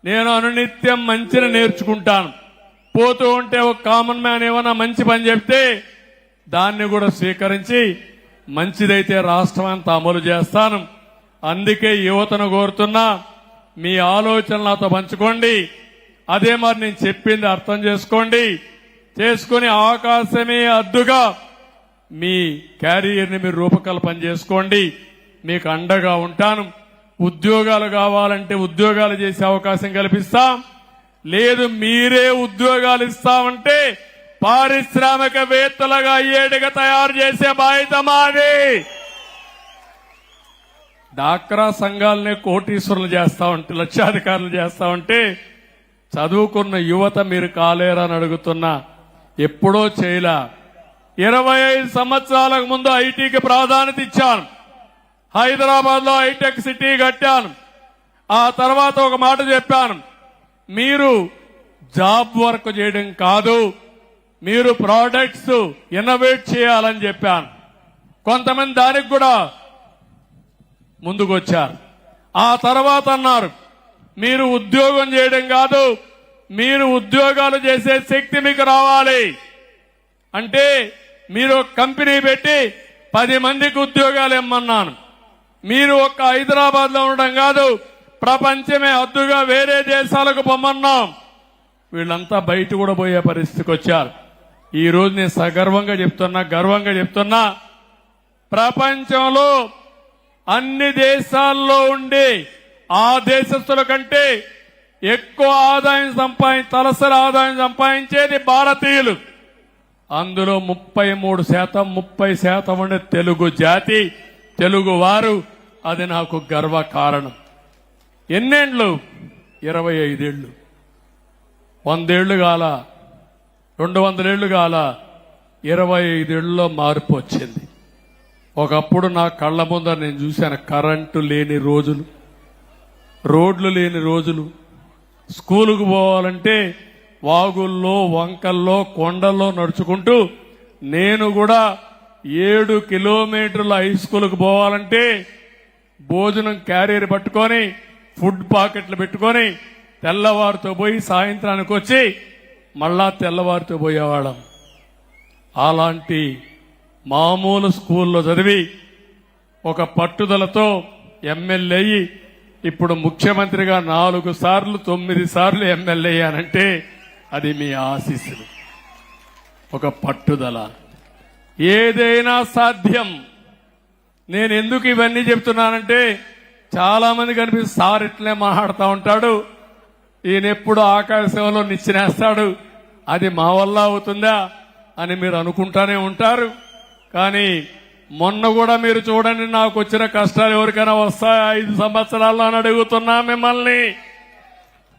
నేను అనునిత్యం మంచిని నేర్చుకుంటాను. పోతూ ఉంటే ఒక కామన్ మ్యాన్ ఏమైనా మంచి పని చెప్తే దాన్ని కూడా స్వీకరించి మంచిదైతే రాష్ట్రం అంతా అమలు చేస్తాను. అందుకే యువతను కోరుతున్నా, మీ ఆలోచనలు నాతో పంచుకోండి. అదే మరి నేను చెప్పింది అర్థం చేసుకోండి. చేసుకుని అవకాశమే అద్దుగా మీ క్యారియర్ని మీరు రూపకల్పన చేసుకోండి. మీకు అండగా ఉంటాను. ఉద్యోగాలు కావాలంటే ఉద్యోగాలు చేసే అవకాశం కల్పిస్తాం. లేదు మీరే ఉద్యోగాలు ఇస్తామంటే పారిశ్రామికవేత్తలుగా అయ్యేట్టుగా తయారు చేసే బాధ్యత మాది. డాక్రా సంఘాలనే కోటీశ్వరులు చేస్తామంటే, లక్షాధికారులు చేస్తామంటే చదువుకున్న యువత మీరు కాలేరని అడుగుతున్నా. ఎప్పుడో చేయలా. 25 సంవత్సరాలకు ముందు ఐటీకి ప్రాధాన్యత ఇచ్చాను. హైదరాబాద్ లో హైటెక్ సిటీ కట్టాను. ఆ తర్వాత ఒక మాట చెప్పాను, మీరు జాబ్ వర్క్ చేయడం కాదు, మీరు ప్రోడక్ట్స్ ఇన్నోవేట్ చేయాలని చెప్పాను. కొంతమంది దానికి కూడా ముందుకు వచ్చారు. ఆ తర్వాత అన్నారు, మీరు ఉద్యోగం చేయడం కాదు, మీరు ఉద్యోగాలు చేసే శక్తి మీకు రావాలి. అంటే మీరు ఒక కంపెనీ పెట్టి 10 మందికి ఉద్యోగాలు ఇమ్మన్నాను. మీరు ఒక్క హైదరాబాద్ లో ఉండడం కాదు, ప్రపంచమే హద్దుగా వేరే దేశాలకు పొమ్మన్నాం. వీళ్ళంతా బయట కూడా పోయే పరిస్థితికి వచ్చారు. ఈ రోజు నేను సగర్వంగా చెప్తున్నా, గర్వంగా చెప్తున్నా, ప్రపంచంలో అన్ని దేశాల్లో ఉండి ఆ దేశస్తుల కంటే ఎక్కువ తలసరి ఆదాయం సంపాదించేది భారతీయులు. అందులో 30% ఉండే తెలుగు జాతి, తెలుగు వారు. అది నాకు గర్వ కారణం. ఎన్నేండ్లు? 25 ఏళ్లు. 100 ఏళ్లు కాల, 200 ఏళ్లు కాల, 25 ఏళ్లలో మార్పు వచ్చింది. ఒకప్పుడు నా కళ్ల ముందర నేను చూశాను కరెంటు లేని రోజులు, రోడ్లు లేని రోజులు. స్కూలుకు పోవాలంటే వాగుల్లో, వంకల్లో, కొండల్లో నడుచుకుంటూ, నేను కూడా 7 కిలోమీటర్ల హై స్కూల్కు పోవాలంటే భోజనం క్యారియర్ పట్టుకొని, ఫుడ్ పాకెట్లు పెట్టుకొని తెల్లవారితో పోయి సాయంత్రానికి వచ్చి మళ్ళా తెల్లవారితో పోయేవాళ్ళం. అలాంటి మామూలు స్కూల్లో చదివి ఒక పట్టుదలతో ఎమ్మెల్యే అయ్యి ఇప్పుడు ముఖ్యమంత్రిగా 4 సార్లు 9 సార్లు ఎమ్మెల్యే అయ్యానంటే అది మీ ఆశీస్సులు, ఒక పట్టుదల. ఏదైనా సాధ్యం. నేను ఎందుకు ఇవన్నీ చెప్తున్నానంటే చాలా మంది కనిపిస్తుంది, సార్ ఇట్లనే మాట్లాడుతూ ఉంటాడు, ఈయన ఎప్పుడు ఆకాశంలో నిచ్చినేస్తాడు, అది మా వల్ల అవుతుందా అని మీరు అనుకుంటానే ఉంటారు. కానీ మొన్న కూడా మీరు చూడండి, నాకు వచ్చిన కష్టాలు ఎవరికైనా వస్తాయా 5 సంవత్సరాల్లో అని అడుగుతున్నా. మిమ్మల్ని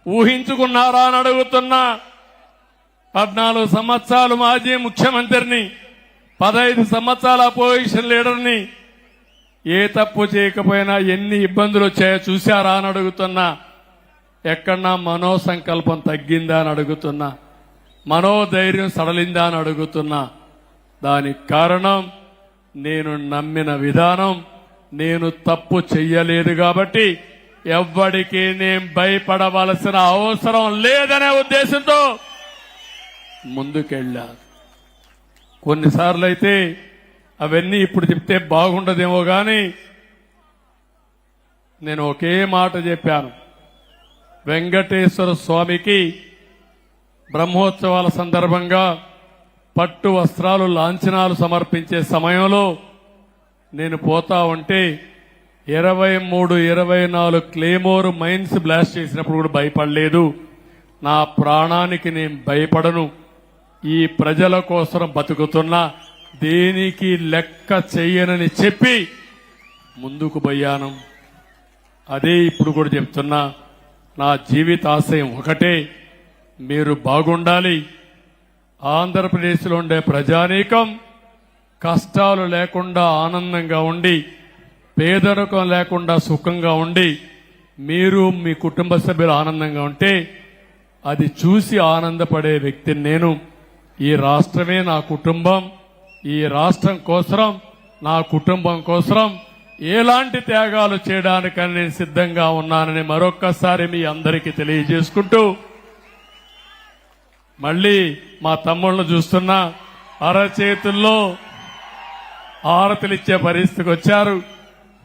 ఊహించుకున్నారా అని అడుగుతున్నా. 14 సంవత్సరాలు మాజీ ముఖ్యమంత్రిని, 15 సంవత్సరాల అపోజిషన్ లీడర్ని. ఏ తప్పు చేయకపోయినా ఎన్ని ఇబ్బందులు వచ్చాయో చూశారా అని అడుగుతున్నా. ఎక్కడన్నా మనోసంకల్పం తగ్గిందా అని అడుగుతున్నా. మనోధైర్యం సడలిందా అని అడుగుతున్నా. దానికి కారణం నేను నమ్మిన విధానం. నేను తప్పు చెయ్యలేదు కాబట్టి ఎవ్వడికి నేను భయపడవలసిన అవసరం లేదనే ఉద్దేశంతో ముందుకెళ్ళా. కొన్నిసార్లు అయితే అవన్నీ ఇప్పుడు చెప్తే బాగుండదేమో గాని నేను ఒకే మాట చెప్పాను. వెంకటేశ్వర స్వామికి బ్రహ్మోత్సవాల సందర్భంగా పట్టు వస్త్రాలు, లాంఛనాలు సమర్పించే సమయంలో నేను పోతా ఉంటే 23, 24 క్లేమోర్ మైన్స్ బ్లాస్ట్ చేసినప్పుడు కూడా భయపడలేదు. నా ప్రాణానికి నేను భయపడను. ఈ ప్రజల కోసం బతుకుతున్నా, దేనికి లెక్క చెయ్యనని చెప్పి ముందుకు పోయాను. అదే ఇప్పుడు కూడా చెప్తున్నా. నా జీవితాశయం ఒకటే, మీరు బాగుండాలి. ఆంధ్రప్రదేశ్లో ఉండే ప్రజానీకం కష్టాలు లేకుండా ఆనందంగా ఉండి, పేదరికం లేకుండా సుఖంగా ఉండి, మీరు మీ కుటుంబ సభ్యులు ఆనందంగా ఉంటే అది చూసి ఆనందపడే వ్యక్తిని నేను. ఈ రాష్ట్రమే నా కుటుంబం. ఈ రాష్ట్రం కోసం, నా కుటుంబం కోసం ఎలాంటి త్యాగాలు చేయడానికని నేను సిద్ధంగా ఉన్నానని మరొక్కసారి మీ అందరికీ తెలియజేసుకుంటూ, మళ్ళీ మా తమ్ముళ్ళను చూస్తున్నా అరచేతుల్లో హారతులిచ్చే పరిస్థితికి వచ్చారు.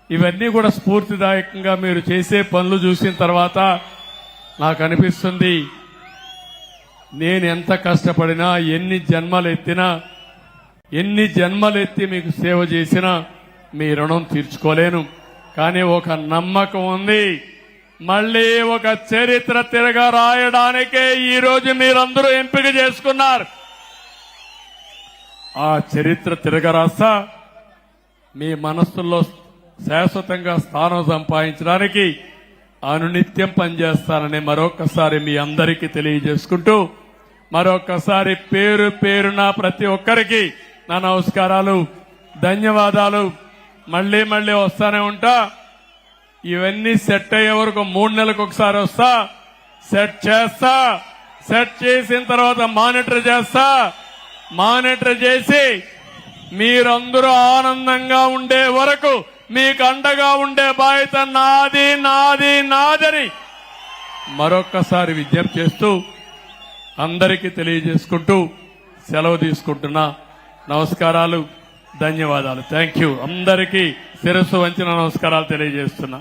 ఇవన్నీ కూడా స్ఫూర్తిదాయకంగా మీరు చేసే పనులు చూసిన తర్వాత నాకు అనిపిస్తుంది, నేను ఎంత కష్టపడినా, ఎన్ని జన్మలెత్తి మీకు సేవ చేసినా మీ రుణం తీర్చుకోలేను. కానీ ఒక నమ్మకం ఉంది, మళ్ళీ ఒక చరిత్ర తిరగ రాయడానికే ఈ రోజు మీరందరూ ఎంపిక చేసుకున్నారు. ఆ చరిత్ర తిరగరాస్తా మీ మనస్సుల్లో శాశ్వతంగా స్థానం సంపాదించడానికి అనునిత్యం పనిచేస్తానని మరొకసారి మీ అందరికీ తెలియజేసుకుంటూ, మరొకసారి పేరు పేరున ప్రతి ఒక్కరికి నా నమస్కారాలు, ధన్యవాదాలు. మళ్ళీ మళ్ళీ వస్తానే ఉంటా. ఇవన్నీ సెట్ అయ్యే వరకు 3 నెలలకు ఒకసారి వస్తా, సెట్ చేస్తా. సెట్ చేసిన తర్వాత మానిటర్ చేసి మీరందరూ ఆనందంగా ఉండే వరకు మీకు అండగా ఉండే బాధ్యత నాదని మరొక్కసారి విజ్ఞప్తి చేస్తూ అందరికీ తెలియజేసుకుంటూ సెలవు తీసుకుంటున్నా. నమస్కారాలు, ధన్యవాదాలు. Thank you. అందరికీ శిరస్సు వంచిన నమస్కారాలు తెలియజేస్తున్నా.